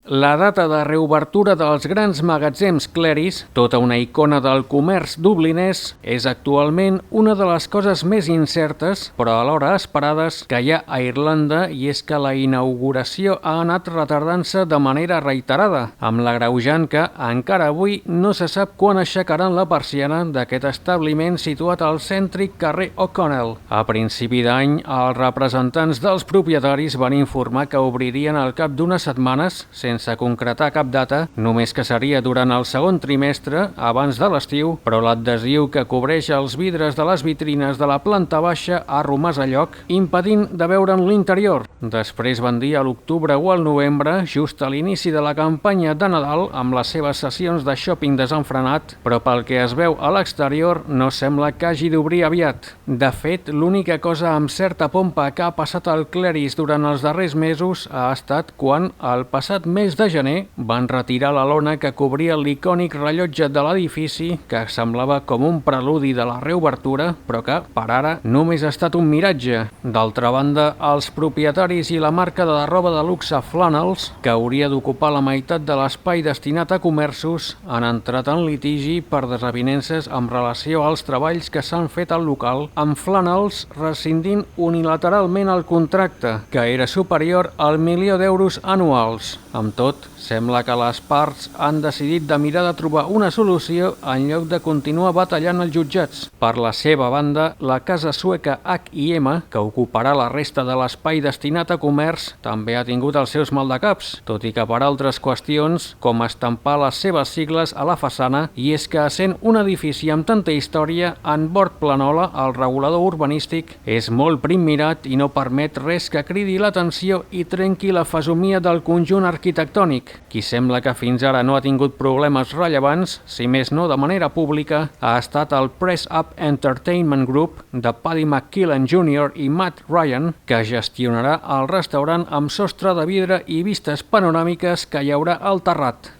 La data de reobertura dels grans magatzems Cleris, tota una icona del comerç dublinès, és actualment una de les coses més incertes, però alhora esperades, que hi ha a Irlanda, i és que la inauguració ha anat retardant-se de manera reiterada, amb l'agreujant que encara avui no se sap quan aixecaran la persiana d'aquest establiment situat al cèntric carrer O'Connell. A principi d'any, els representants dels propietaris van informar que obririen al cap d'unes setmanes, sense concretar cap data, només que seria durant el segon trimestre, abans de l'estiu, però l'adhesiu que cobreix els vidres de les vitrines de la planta baixa ha romàs a lloc, impedint de veure'n l'interior. Després van dir a l'octubre o al novembre, just a l'inici de la campanya de Nadal, amb les seves sessions de shopping desenfrenat, però pel que es veu a l'exterior no sembla que hagi d'obrir aviat. De fet, l'única cosa amb certa pompa que ha passat al Cleris durant els darrers mesos ha estat quan, el passat mes de gener, van retirar la lona que cobria l'icònic rellotge de l'edifici, que semblava com un preludi de la reobertura, però que, per ara, només ha estat un miratge. D'altra banda, els propietaris i la marca de roba de luxe Flannels, que hauria d'ocupar la meitat de l'espai destinat a comerços, han entrat en litigi per desavinences amb relació als treballs que s'han fet al local, amb Flannels rescindint unilateralment el contracte, que era superior al 1 milió d'euros anuals. Amb tot, sembla que les parts han decidit de mirar de trobar una solució en lloc de continuar batallant els jutjats. Per la seva banda, la casa sueca H&M, que ocuparà la resta de l'espai destinat a comerç, també ha tingut els seus maldecaps, tot i que per altres qüestions, com estampar les seves sigles a la façana, i és que essent un edifici amb tanta història, en bord planola, el regulador urbanístic és molt prim mirat i no permet res que cridi l'atenció i trenqui la fesomia del conjunt arquitectònic. Qui sembla que fins ara no ha tingut problemes rellevants, si més no de manera pública, ha estat el Press Up Entertainment Group de Paddy McKillen Jr. i Matt Ryan, que gestionarà el restaurant amb sostre de vidre i vistes panoràmiques que hi haurà al terrat.